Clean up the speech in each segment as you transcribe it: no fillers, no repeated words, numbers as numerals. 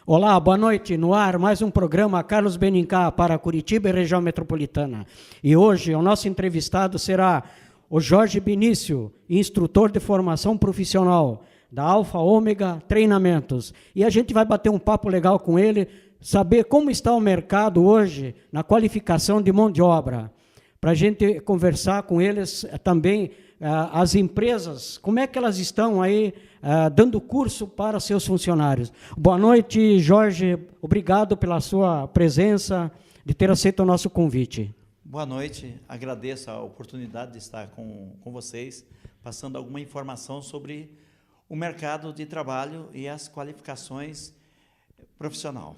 Olá, boa noite. No ar, mais um programa Carlos Benincá para Curitiba e região metropolitana. E hoje o nosso entrevistado será o Jorge Benício, instrutor de formação profissional da Alfa Ômega Treinamentos. E a gente vai bater um papo legal com ele, saber como está o mercado hoje na qualificação de mão de obra. Para a gente conversar com eles também, as empresas, como é que elas estão aí dando curso para seus funcionários. Boa noite, Jorge. Obrigado pela sua presença, de ter aceito o nosso convite. Boa noite. Agradeço a oportunidade de estar com vocês, passando alguma informação sobre o mercado de trabalho e as qualificações profissional.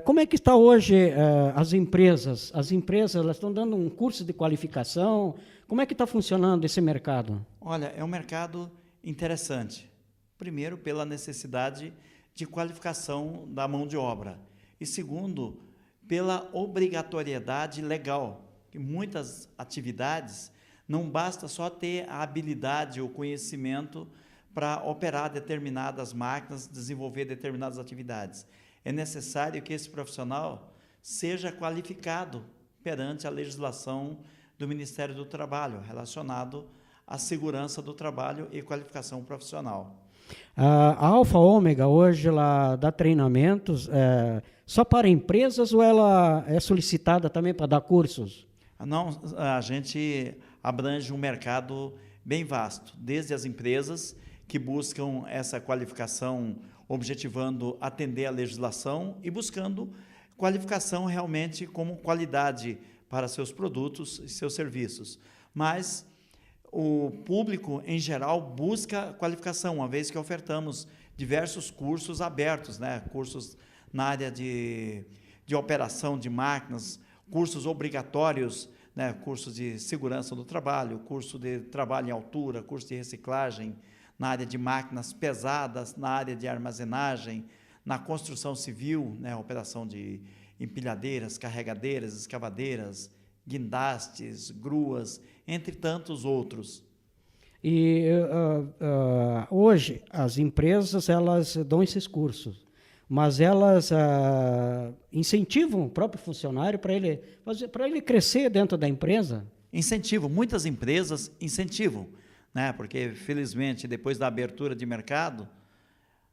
Como é que está hoje as empresas? As empresas elas estão dando um curso de qualificação? Como é que está funcionando esse mercado? Olha, é um mercado interessante. Primeiro, pela necessidade de qualificação da mão de obra. E segundo, pela obrigatoriedade legal, que muitas atividades não basta só ter a habilidade ou conhecimento para operar determinadas máquinas, desenvolver determinadas atividades. É necessário que esse profissional seja qualificado perante a legislação do Ministério do Trabalho, relacionado à segurança do trabalho e qualificação profissional. A Alfa Ômega hoje ela dá treinamentos só para empresas ou ela é solicitada também para dar cursos? Não, a gente abrange um mercado bem vasto, desde as empresas que buscam essa qualificação objetivando atender a legislação e buscando qualificação realmente como qualidade para seus produtos e seus serviços. Mas o público, em geral, busca qualificação, uma vez que ofertamos diversos cursos abertos, né? Cursos na área de operação de máquinas, cursos obrigatórios, né? Cursos de segurança do trabalho, curso de trabalho em altura, curso de reciclagem, na área de máquinas pesadas, na área de armazenagem, na construção civil, né, operação de empilhadeiras, carregadeiras, escavadeiras, guindastes, gruas, entre tantos outros. E hoje as empresas elas dão esses cursos, mas elas incentivam o próprio funcionário para ele crescer dentro da empresa? Incentivam, muitas empresas incentivam, né? Porque, felizmente, depois da abertura de mercado,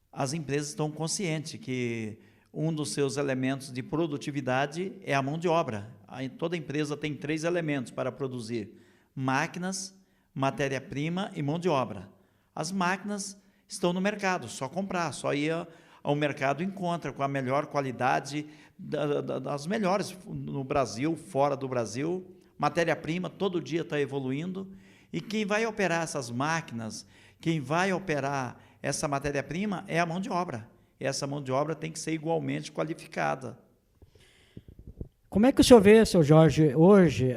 as empresas estão conscientes que um dos seus elementos de produtividade é a mão de obra. Toda empresa tem 3 elementos para produzir: máquinas, matéria-prima e mão de obra. As máquinas estão no mercado, só comprar, só ir ao mercado encontra com a melhor qualidade, das melhores no Brasil, fora do Brasil. Matéria-prima todo dia está evoluindo. E quem vai operar essas máquinas, quem vai operar essa matéria-prima é a mão de obra. E essa mão de obra tem que ser igualmente qualificada. Como é que o senhor vê, seu Jorge, hoje,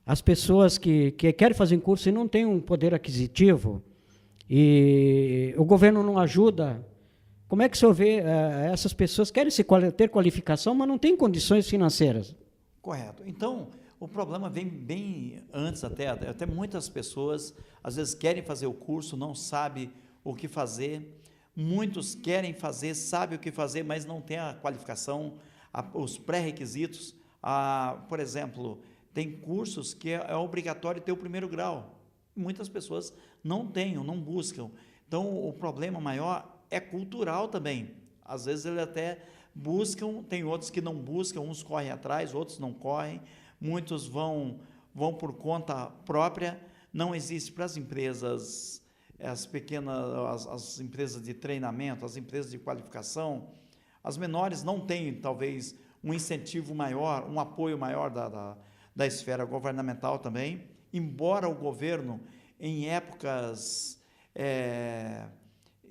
as pessoas que querem fazer curso e não têm um poder aquisitivo, e o governo não ajuda? Como é que o senhor vê essas pessoas que querem ter qualificação, mas não têm condições financeiras? Correto. Então, o problema vem bem antes até muitas pessoas, às vezes, querem fazer o curso, não sabem o que fazer. Muitos querem fazer, sabem o que fazer, mas não têm a qualificação, os pré-requisitos. Por exemplo, tem cursos que é obrigatório ter o 1º grau. Muitas pessoas não têm, não buscam. Então, o problema maior é cultural também. Às vezes, eles até buscam, tem outros que não buscam, uns correm atrás, outros não correm. Muitos vão por conta própria. Não existe para as empresas, as pequenas, as empresas de treinamento, as empresas de qualificação, as menores não têm, talvez, um incentivo maior, um apoio maior da esfera governamental também, embora o governo, em épocas,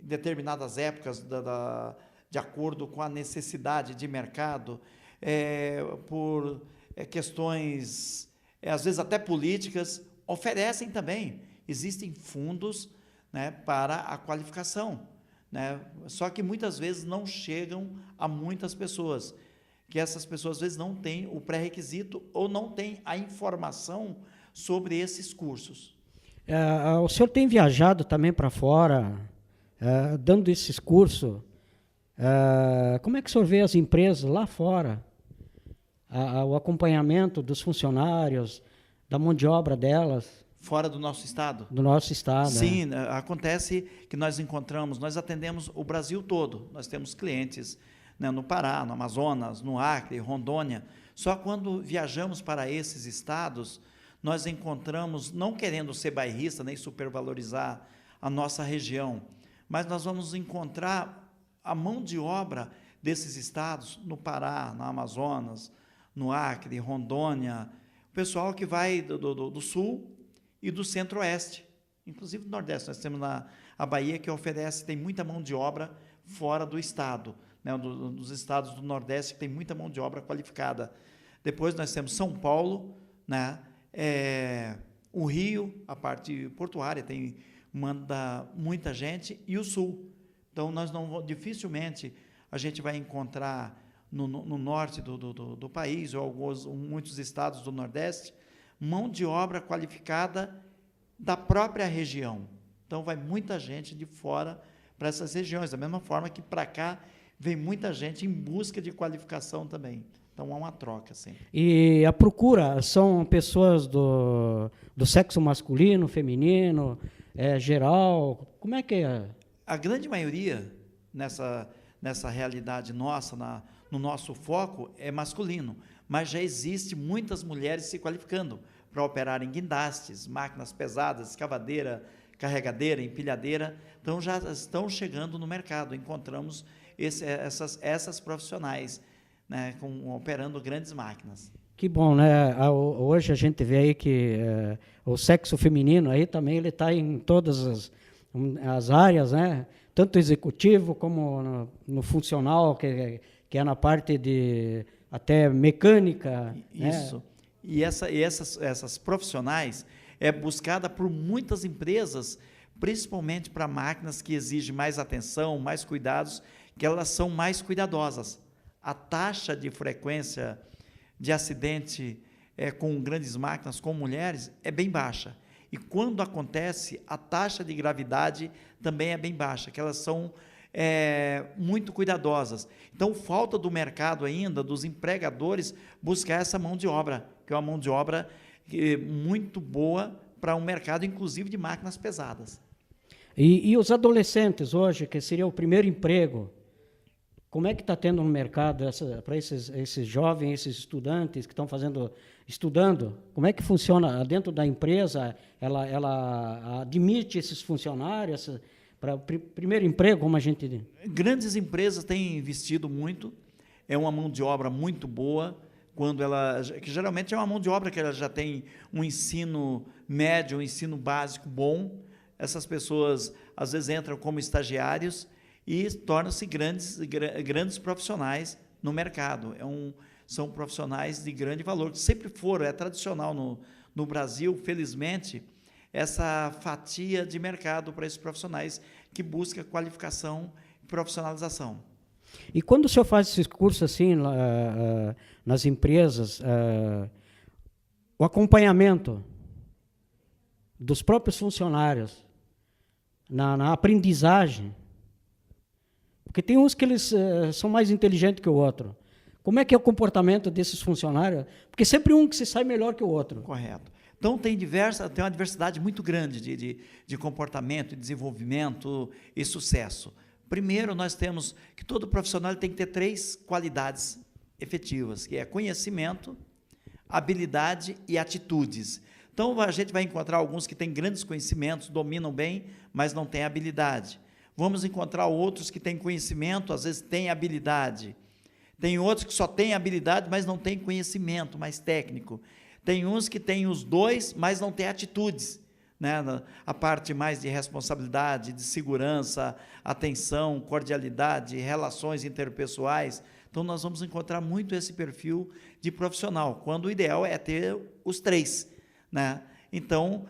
determinadas épocas, de acordo com a necessidade de mercado, por questões, às vezes até políticas, oferecem também. Existem fundos, né, para a qualificação, né? Só que muitas vezes não chegam a muitas pessoas, que essas pessoas às vezes não têm o pré-requisito ou não têm a informação sobre esses cursos. O senhor tem viajado também para fora, dando esses cursos? Como é que o senhor vê as empresas lá fora, o acompanhamento dos funcionários, da mão de obra delas? Fora do nosso estado? Do nosso estado. Sim, acontece que nós atendemos o Brasil todo. Nós temos clientes, né, no Pará, no Amazonas, no Acre, Rondônia. Só quando viajamos para esses estados, nós encontramos, não querendo ser bairrista nem supervalorizar a nossa região, mas nós vamos encontrar a mão de obra desses estados, no Pará, no Amazonas, no Acre, Rondônia, o pessoal que vai do sul e do centro-oeste, inclusive do nordeste. Nós temos a Bahia, que tem muita mão de obra fora do estado, né, dos estados do nordeste, que tem muita mão de obra qualificada. Depois nós temos São Paulo, né, o Rio, a parte portuária, manda muita gente, e o sul. Então, dificilmente a gente vai encontrar no norte do país, ou muitos estados do Nordeste, mão de obra qualificada da própria região. Então, vai muita gente de fora para essas regiões, da mesma forma que para cá vem muita gente em busca de qualificação também. Então, há uma troca sempre. E a procura são pessoas do sexo masculino, feminino, geral? Como é que é? A grande maioria, nessa realidade nossa, no nosso foco, é masculino, mas já existe muitas mulheres se qualificando para operar em guindastes, máquinas pesadas, escavadeira, carregadeira, empilhadeira. Então, já estão chegando no mercado. Encontramos essas profissionais, né, operando grandes máquinas. Que bom, né? Hoje a gente vê aí que o sexo feminino aí também ele está em todas as áreas, né? Tanto executivo como no funcional, que é na parte de até mecânica. Isso. Né? E essas profissionais é buscada por muitas empresas, principalmente para máquinas que exigem mais atenção, mais cuidados, que elas são mais cuidadosas. A taxa de frequência de acidente com grandes máquinas, com mulheres, é bem baixa. E quando acontece, a taxa de gravidade também é bem baixa, que elas são muito cuidadosas. Então, falta do mercado ainda, dos empregadores, buscar essa mão de obra, que é uma mão de obra muito boa para um mercado, inclusive, de máquinas pesadas. E os adolescentes hoje, que seria o primeiro emprego, como é que está tendo no mercado para esses jovens, esses estudantes que estão estudando? Como é que funciona dentro da empresa? Ela admite esses funcionários para o primeiro emprego, como a gente... Grandes empresas têm investido muito, é uma mão de obra muito boa, que geralmente é uma mão de obra que ela já tem um ensino médio, um ensino básico bom. Essas pessoas, às vezes, entram como estagiários e tornam-se grandes profissionais no mercado. São profissionais de grande valor, que sempre foram, é tradicional no Brasil, felizmente, essa fatia de mercado para esses profissionais que busca qualificação e profissionalização. E quando o senhor faz esses cursos assim, nas empresas, o acompanhamento dos próprios funcionários na aprendizagem, porque tem uns que eles são mais inteligentes que o outro. Como é que é o comportamento desses funcionários? Porque sempre um que se sai melhor que o outro. Correto. Então, tem uma diversidade muito grande de comportamento, de desenvolvimento e sucesso. Primeiro, nós temos que todo profissional tem que ter 3 qualidades efetivas, que é conhecimento, habilidade e atitudes. Então, a gente vai encontrar alguns que têm grandes conhecimentos, dominam bem, mas não têm habilidade. Vamos encontrar outros que têm conhecimento, às vezes têm habilidade. Tem outros que só têm habilidade, mas não têm conhecimento mais técnico. Tem uns que têm os 2, mas não têm atitudes, né? A parte mais de responsabilidade, de segurança, atenção, cordialidade, relações interpessoais. Então, nós vamos encontrar muito esse perfil de profissional, quando o ideal é ter os 3, né? Então,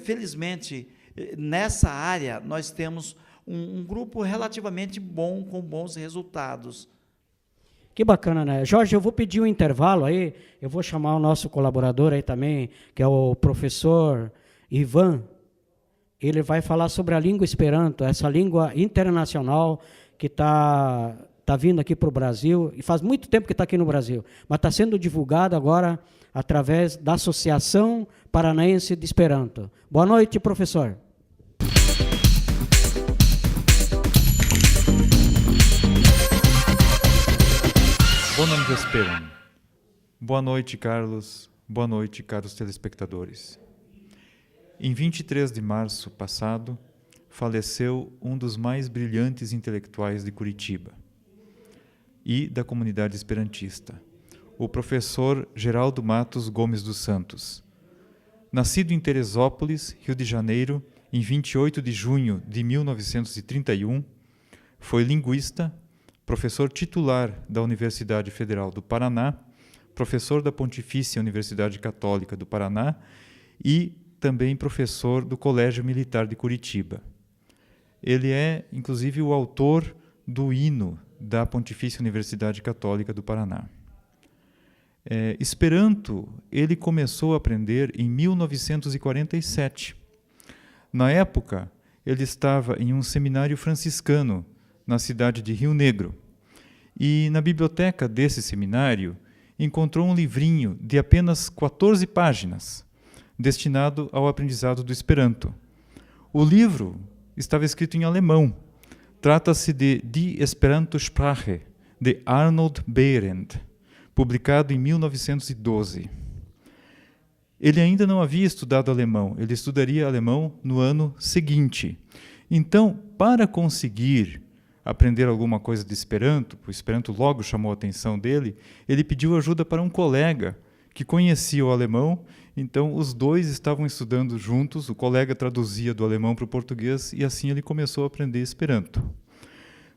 felizmente, nessa área, nós temos um grupo relativamente bom, com bons resultados. Que bacana, né? Jorge, eu vou pedir um intervalo aí, eu vou chamar o nosso colaborador aí também, que é o professor Ivan. Ele vai falar sobre a língua Esperanto, essa língua internacional que está está vindo aqui para o Brasil, e faz muito tempo que está aqui no Brasil, mas está sendo divulgado agora através da Associação Paranaense de Esperanto. Boa noite, professor. Bonam vesperam. Boa noite, Carlos. Boa noite, caros telespectadores. Em 23 de março passado, faleceu um dos mais brilhantes intelectuais de Curitiba e da comunidade esperantista, o professor Geraldo Matos Gomes dos Santos. Nascido em Teresópolis, Rio de Janeiro, em 28 de junho de 1931, foi linguista, professor titular da Universidade Federal do Paraná, professor da Pontifícia Universidade Católica do Paraná e também professor do Colégio Militar de Curitiba. Ele é, inclusive, o autor do hino da Pontifícia Universidade Católica do Paraná. Esperanto, ele começou a aprender em 1947. Na época, ele estava em um seminário franciscano na cidade de Rio Negro. E na biblioteca desse seminário encontrou um livrinho de apenas 14 páginas, destinado ao aprendizado do Esperanto. O livro estava escrito em alemão. Trata-se de Die Esperanto-Sprache, de Arnold Behrendt, publicado em 1912. Ele ainda não havia estudado alemão, ele estudaria alemão no ano seguinte. Então, para conseguir aprender alguma coisa de Esperanto, o Esperanto logo chamou a atenção dele, ele pediu ajuda para um colega que conhecia o alemão, então os dois estavam estudando juntos, o colega traduzia do alemão para o português e assim ele começou a aprender Esperanto.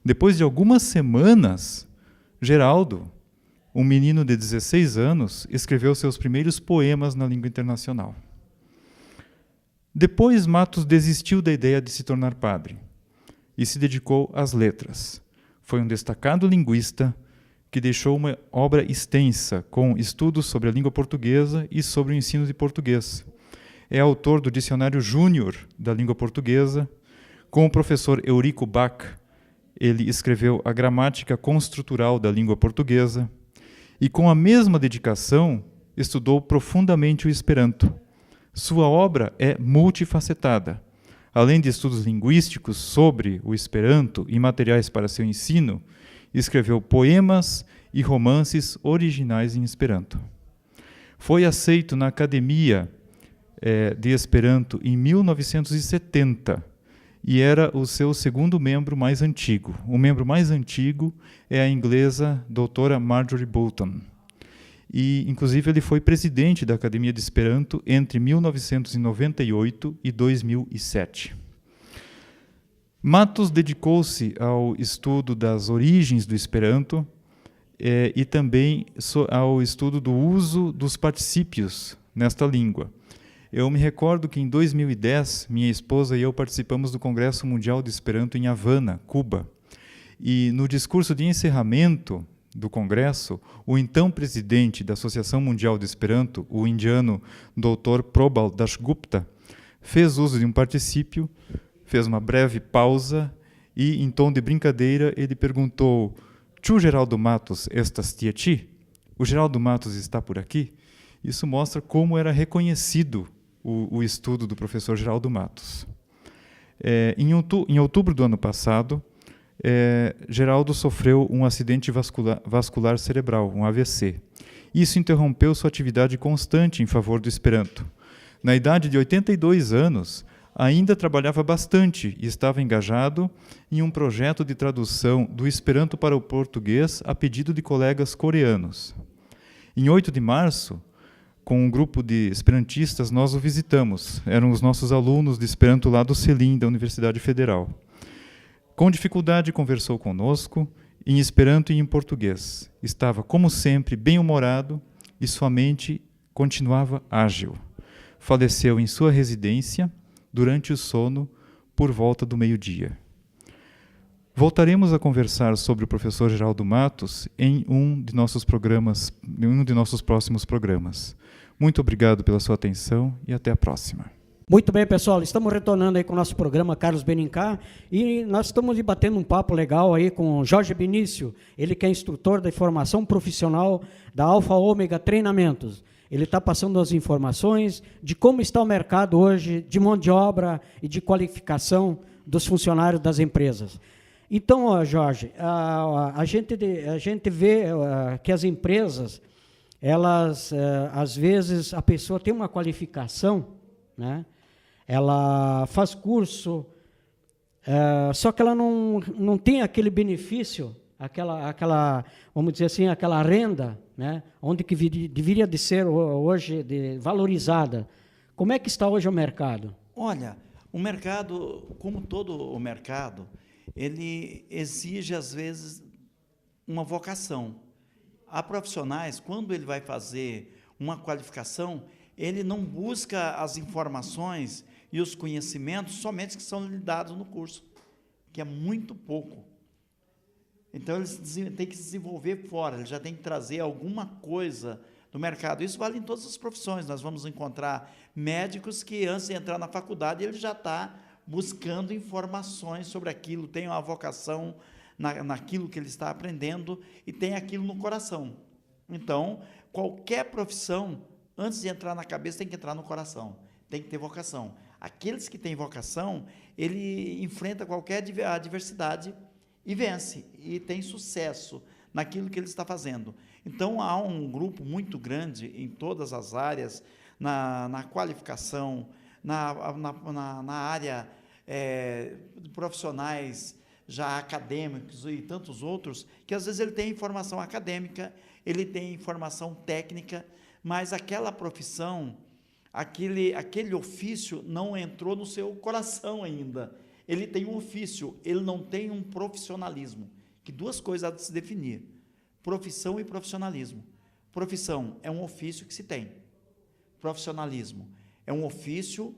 Depois de algumas semanas, Geraldo, um menino de 16 anos, escreveu seus primeiros poemas na língua internacional. Depois, Matos desistiu da ideia de se tornar padre e se dedicou às letras. Foi um destacado linguista que deixou uma obra extensa com estudos sobre a língua portuguesa e sobre o ensino de português. É autor do Dicionário Júnior da Língua Portuguesa. Com o professor Eurico Bach, ele escreveu a Gramática Construtural da Língua Portuguesa e, com a mesma dedicação, estudou profundamente o Esperanto. Sua obra é multifacetada. Além de estudos linguísticos sobre o Esperanto e materiais para seu ensino, escreveu poemas e romances originais em Esperanto. Foi aceito na Academia de Esperanto em 1970 e era o seu segundo membro mais antigo. O membro mais antigo é a inglesa doutora Marjorie Boulton. E, inclusive, ele foi presidente da Academia de Esperanto entre 1998 e 2007. Matos dedicou-se ao estudo das origens do Esperanto e também ao estudo do uso dos particípios nesta língua. Eu me recordo que em 2010, minha esposa e eu participamos do Congresso Mundial de Esperanto em Havana, Cuba. E no discurso de encerramento do Congresso, o então presidente da Associação Mundial de Esperanto, o indiano Dr. Probal Dasgupta, fez uso de um particípio, fez uma breve pausa e, em tom de brincadeira, ele perguntou: "Chu Geraldo Matos estas ti?" O Geraldo Matos está por aqui? Isso mostra como era reconhecido o estudo do professor Geraldo Matos. Em outubro do ano passado, Geraldo sofreu um acidente vascular cerebral, um AVC. Isso interrompeu sua atividade constante em favor do Esperanto. Na idade de 82 anos, ainda trabalhava bastante e estava engajado em um projeto de tradução do Esperanto para o português a pedido de colegas coreanos. Em 8 de março, com um grupo de esperantistas, nós o visitamos. Eram os nossos alunos de Esperanto lá do Selim, da Universidade Federal. Com dificuldade conversou conosco, em Esperanto e em português. Estava, como sempre, bem-humorado e sua mente continuava ágil. Faleceu em sua residência, durante o sono, por volta do meio-dia. Voltaremos a conversar sobre o professor Geraldo Matos em um de nossos próximos programas. Muito obrigado pela sua atenção e até a próxima. Muito bem, pessoal, estamos retornando aí com o nosso programa Carlos Benincá e nós estamos batendo um papo legal aí com o Jorge Benício, ele que é instrutor de formação profissional da Alfa Ômega Treinamentos. Ele está passando as informações de como está o mercado hoje de mão de obra e de qualificação dos funcionários das empresas. Então, ó, Jorge, a gente vê que as empresas, elas, às vezes, a pessoa tem uma qualificação, né? Ela faz curso, só que ela não tem aquele benefício, aquela, vamos dizer assim, aquela renda, né, onde que deveria de ser hoje valorizada. Como é que está hoje o mercado? Olha, o mercado, como todo o mercado, ele exige, às vezes, uma vocação. Há profissionais, quando ele vai fazer uma qualificação, ele não busca as informações e os conhecimentos somente que são lhe dados no curso, que é muito pouco. Então, ele tem que se desenvolver fora, ele já tem que trazer alguma coisa do mercado. Isso vale em todas as profissões. Nós vamos encontrar médicos que, antes de entrar na faculdade, ele já está buscando informações sobre aquilo, tem uma vocação naquilo que ele está aprendendo e tem aquilo no coração. Então, qualquer profissão, antes de entrar na cabeça, tem que entrar no coração, tem que ter vocação. Aqueles que têm vocação, ele enfrenta qualquer adversidade e vence, e tem sucesso naquilo que ele está fazendo. Então, há um grupo muito grande em todas as áreas, na qualificação, na área de profissionais já acadêmicos e tantos outros, que às vezes ele tem informação acadêmica, ele tem informação técnica, mas aquela profissão, aquele ofício não entrou no seu coração ainda. Ele tem um ofício, ele não tem um profissionalismo, que duas coisas há de se definir, profissão e profissionalismo. Profissão é um ofício que se tem, profissionalismo é um ofício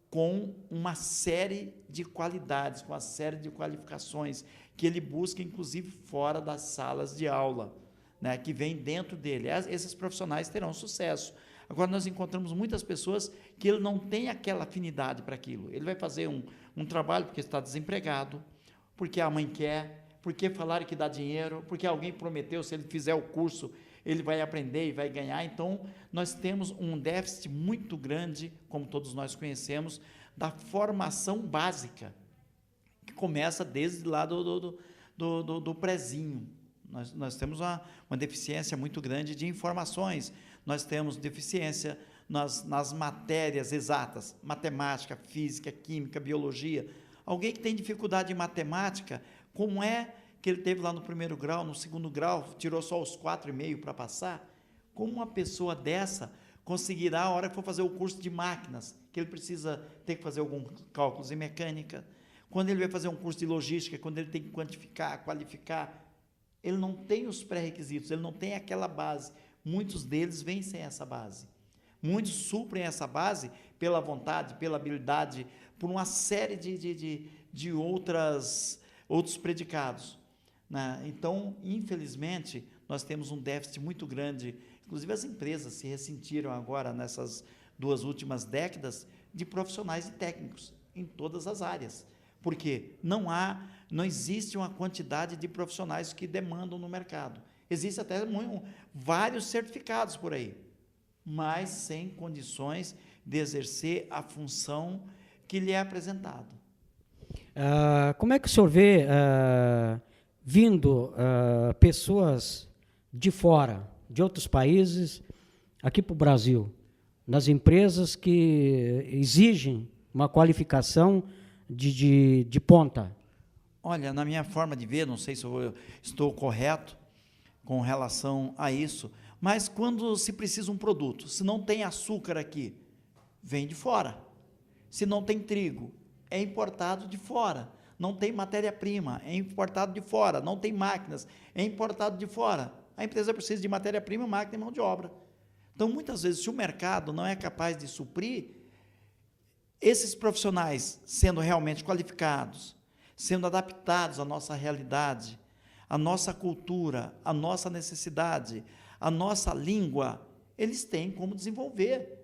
com uma série de qualidades, com uma série de qualificações, que ele busca, inclusive, fora das salas de aula, né, que vem dentro dele. Esses profissionais terão sucesso. Agora, nós encontramos muitas pessoas que ele não tem aquela afinidade para aquilo. Ele vai fazer um trabalho porque está desempregado, porque a mãe quer, porque falaram que dá dinheiro, porque alguém prometeu, se ele fizer o curso, ele vai aprender e vai ganhar. Então, nós temos um déficit muito grande, como todos nós conhecemos, da formação básica, que começa desde lá do prezinho. Nós temos uma deficiência muito grande de informações, nós temos deficiência nas matérias exatas, matemática, física, química, biologia. Alguém que tem dificuldade em matemática, como é que ele teve lá no primeiro grau, no segundo grau, tirou só os 4,5 para passar? Como uma pessoa dessa conseguirá, a hora que for fazer o curso de máquinas, que ele precisa ter que fazer alguns cálculos em mecânica, quando ele vai fazer um curso de logística, quando ele tem que quantificar, qualificar, ele não tem os pré-requisitos, ele não tem aquela base. Muitos deles vêm sem essa base. Muitos suprem essa base pela vontade, pela habilidade, por uma série de outros predicados, né? Então, infelizmente, nós temos um déficit muito grande, inclusive as empresas se ressentiram agora, nessas 2 últimas décadas, de profissionais e técnicos, em todas as áreas, porque não existe uma quantidade de profissionais que demandam no mercado. Existem até vários certificados por aí, mas sem condições de exercer a função que lhe é apresentada. Como é que o senhor vê vindo pessoas de fora, de outros países, aqui para o Brasil, nas empresas que exigem uma qualificação de ponta? Olha, na minha forma de ver, não sei se eu estou correto com relação a isso, mas quando se precisa um produto, se não tem açúcar aqui, vem de fora. Se não tem trigo, é importado de fora. Não tem matéria-prima, é importado de fora. Não tem máquinas, é importado de fora. A empresa precisa de matéria-prima, máquina e mão de obra. Então, muitas vezes, se o mercado não é capaz de suprir, esses profissionais sendo realmente qualificados, sendo adaptados à nossa realidade, à nossa cultura, à nossa necessidade, à nossa língua, eles têm como desenvolver.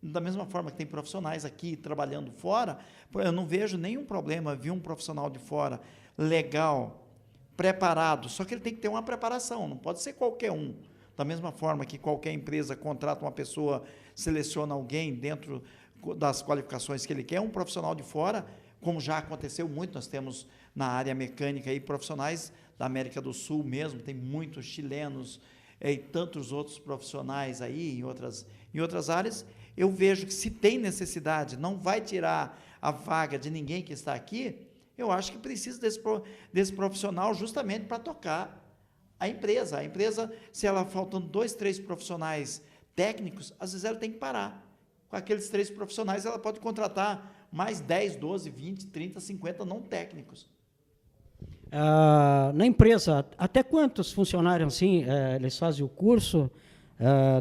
Da mesma forma que tem profissionais aqui trabalhando fora, eu não vejo nenhum problema vir um profissional de fora legal, preparado, só que ele tem que ter uma preparação, não pode ser qualquer um. Da mesma forma que qualquer empresa contrata uma pessoa, seleciona alguém dentro das qualificações que ele quer, um profissional de fora, como já aconteceu muito, nós temos na área mecânica aí profissionais da América do Sul mesmo, tem muitos chilenos e tantos outros profissionais aí em outras áreas. Eu vejo que se tem necessidade, não vai tirar a vaga de ninguém que está aqui, eu acho que precisa desse profissional justamente para tocar a empresa. A empresa, se ela faltando 2, 3 profissionais técnicos, às vezes ela tem que parar. Com aqueles 3 profissionais, ela pode contratar mais 10, 12, 20, 30, 50 não técnicos. Na empresa, até quantos funcionários assim, eles fazem o curso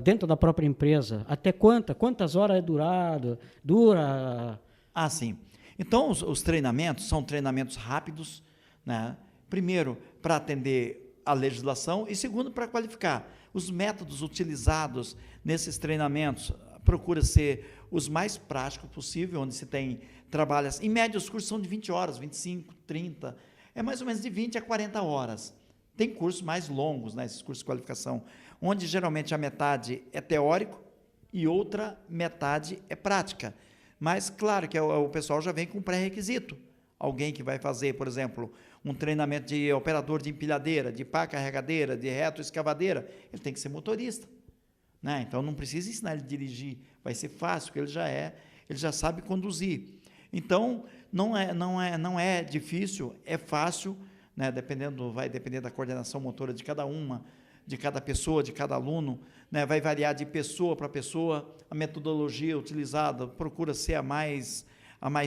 dentro da própria empresa? Até quantas horas dura? Ah, sim. Então, os treinamentos são treinamentos rápidos, né? Primeiro, para atender a legislação e segundo, para qualificar. Os métodos utilizados nesses treinamentos procura ser os mais práticos possível, onde se tem trabalhos, em média os cursos são de 20 horas, 25, 30, é mais ou menos de 20 a 40 horas. Tem cursos mais longos, né, esses cursos de qualificação, onde geralmente a metade é teórico e outra metade é prática. Mas, claro, que o pessoal já vem com pré-requisito. Alguém que vai fazer, por exemplo, um treinamento de operador de empilhadeira, de pá carregadeira, de retroescavadeira, ele tem que ser motorista, né? Então, não precisa ensinar ele a dirigir, vai ser fácil, porque ele já sabe conduzir. Então, não é difícil, é fácil, né? Vai depender da coordenação motora de cada pessoa, de cada aluno, né? Vai variar de pessoa para pessoa, a metodologia utilizada procura ser a mais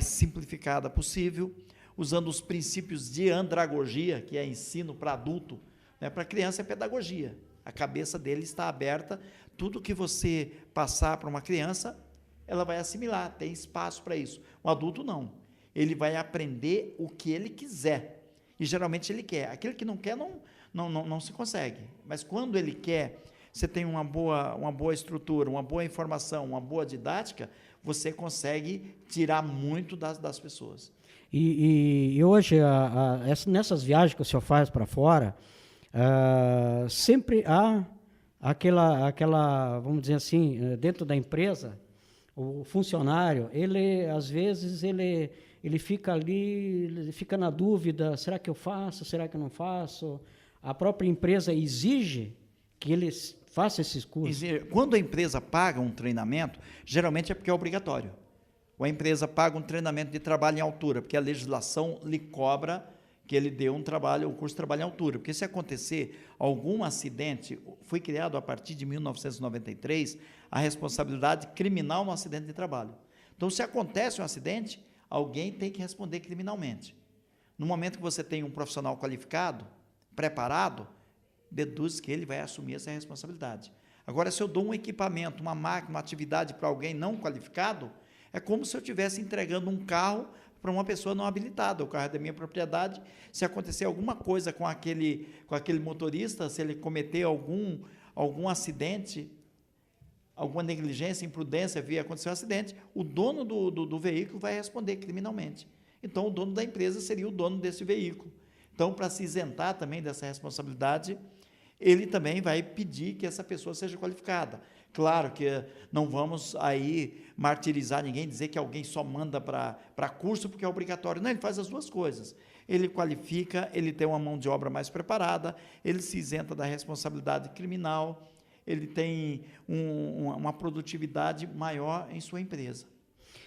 simplificada possível, usando os princípios de andragogia, que é ensino para adulto, né? Para criança é pedagogia, a cabeça dele está aberta, tudo que você passar para uma criança, ela vai assimilar, tem espaço para isso. O adulto não, ele vai aprender o que ele quiser, e geralmente ele quer, aquele que não quer não se consegue, mas quando ele quer, você tem uma boa estrutura, uma boa informação, uma boa didática, você consegue tirar muito das pessoas. E hoje, nessas viagens que o senhor faz para fora, sempre há aquela, vamos dizer assim, dentro da empresa, o funcionário, às vezes, ele fica ali, ele fica na dúvida, será que eu faço, será que eu não faço? A própria empresa exige que eles façam esses cursos. Quando a empresa paga um treinamento, geralmente é porque é obrigatório. Ou a empresa paga um treinamento de trabalho em altura, porque a legislação lhe cobra que ele dê um curso de trabalho em altura. Porque se acontecer algum acidente, foi criado a partir de 1993 a responsabilidade criminal no acidente de trabalho. Então, se acontece um acidente, alguém tem que responder criminalmente. No momento que você tem um profissional qualificado, preparado, deduz que ele vai assumir essa responsabilidade. Agora, se eu dou um equipamento, uma máquina, uma atividade para alguém não qualificado, é como se eu estivesse entregando um carro para uma pessoa não habilitada. O carro é da minha propriedade, se acontecer alguma coisa com aquele motorista, se ele cometer algum acidente, alguma negligência, imprudência, acontecer um acidente, o dono do veículo vai responder criminalmente. Então, o dono da empresa seria o dono desse veículo. Então, para se isentar também dessa responsabilidade, ele também vai pedir que essa pessoa seja qualificada. Claro que não vamos aí martirizar ninguém, dizer que alguém só manda para curso porque é obrigatório. Não, ele faz as duas coisas. Ele qualifica, ele tem uma mão de obra mais preparada, ele se isenta da responsabilidade criminal, ele tem uma produtividade maior em sua empresa.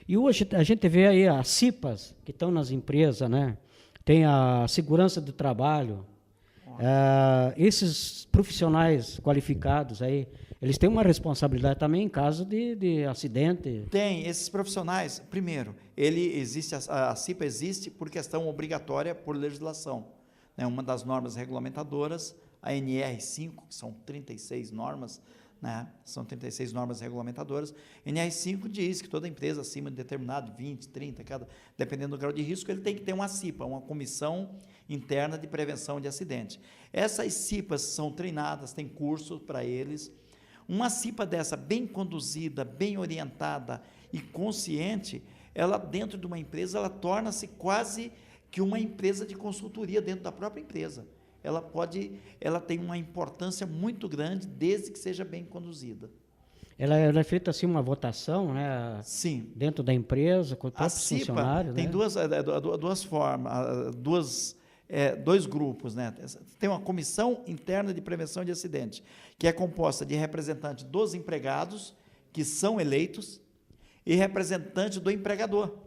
E hoje a gente vê aí as CIPAs que estão nas empresas, né? Tem a segurança do trabalho. Esses profissionais qualificados aí, eles têm uma responsabilidade também em caso de acidente? Tem, esses profissionais, primeiro, a CIPA existe por questão obrigatória por legislação, né? Uma das normas regulamentadoras, a NR5, que são 36 normas, né? São 36 normas regulamentadoras. NR5 diz que toda empresa acima de determinado 20, 30, dependendo do grau de risco, ele tem que ter uma CIPA, uma comissão interna de prevenção de acidente. Essas CIPAs são treinadas, tem curso para eles. Uma CIPA dessa, bem conduzida, bem orientada e consciente, ela dentro de uma empresa, ela torna-se quase que uma empresa de consultoria dentro da própria empresa. Ela tem uma importância muito grande, desde que seja bem conduzida. Ela é feita assim uma votação, né? Sim. Dentro da empresa, com todos os funcionários. Tem, né? duas formas, dois grupos, né? Tem uma comissão interna de prevenção de acidente, que é composta de representantes dos empregados, que são eleitos, e representante do empregador.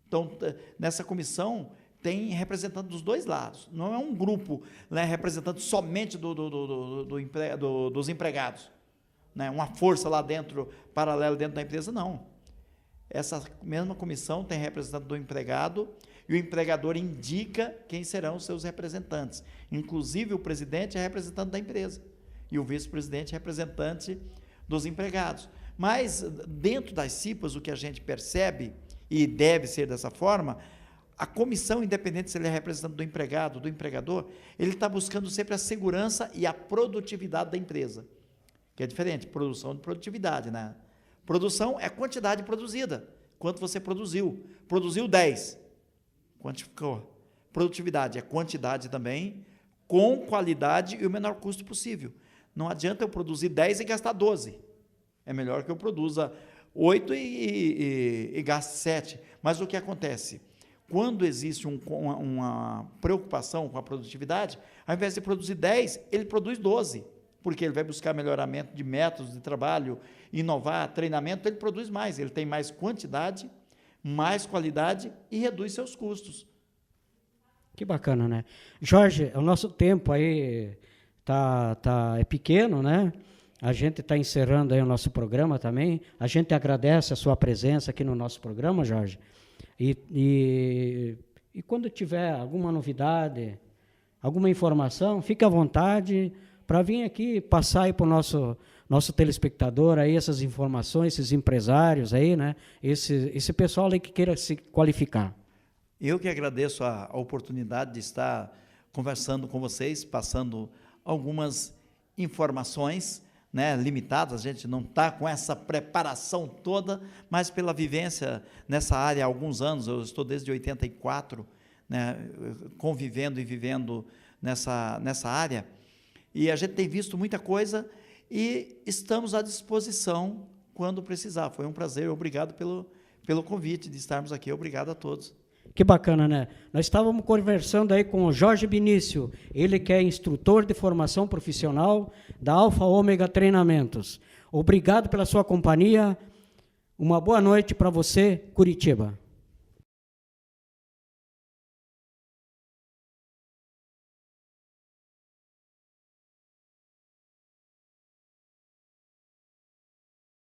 Então, nessa comissão, tem representante dos dois lados. Não é um grupo, né, representante somente dos empregados, né, uma força lá dentro, paralela dentro da empresa, não. Essa mesma comissão tem representante do empregado e o empregador indica quem serão os seus representantes. Inclusive, o presidente é representante da empresa e o vice-presidente é representante dos empregados. Mas, dentro das CIPAs, o que a gente percebe, e deve ser dessa forma, a comissão, independente se ele é representante do empregado, do empregador, ele está buscando sempre a segurança e a produtividade da empresa, que é diferente, produção de produtividade, né? Produção é quantidade produzida, quanto você produziu. Produziu 10, quantificou. Produtividade é quantidade também, com qualidade e o menor custo possível. Não adianta eu produzir 10 e gastar 12. É melhor que eu produza 8 e gaste 7. Mas o que acontece? Quando existe uma preocupação com a produtividade, ao invés de produzir 10, ele produz 12, porque ele vai buscar melhoramento de métodos de trabalho, inovar, treinamento, ele produz mais, ele tem mais quantidade, mais qualidade e reduz seus custos. Que bacana, né? Jorge, o nosso tempo aí é pequeno, né? A gente está encerrando aí o nosso programa também. A gente agradece a sua presença aqui no nosso programa, Jorge. E quando tiver alguma novidade, alguma informação, fique à vontade para vir aqui passar aí para o nosso telespectador aí essas informações, esses empresários aí, né? Esse pessoal aí que queira se qualificar. Eu que agradeço a oportunidade de estar conversando com vocês, passando algumas informações, né, limitadas, a gente não está com essa preparação toda, mas pela vivência nessa área há alguns anos, eu estou desde 84, né, convivendo e vivendo nessa área, e a gente tem visto muita coisa e estamos à disposição quando precisar. Foi um prazer, obrigado pelo convite de estarmos aqui, obrigado a todos. Que bacana, né? Nós estávamos conversando aí com o Jorge Binício, ele que é instrutor de formação profissional da Alfa Ômega Treinamentos. Obrigado pela sua companhia, uma boa noite para você, Curitiba.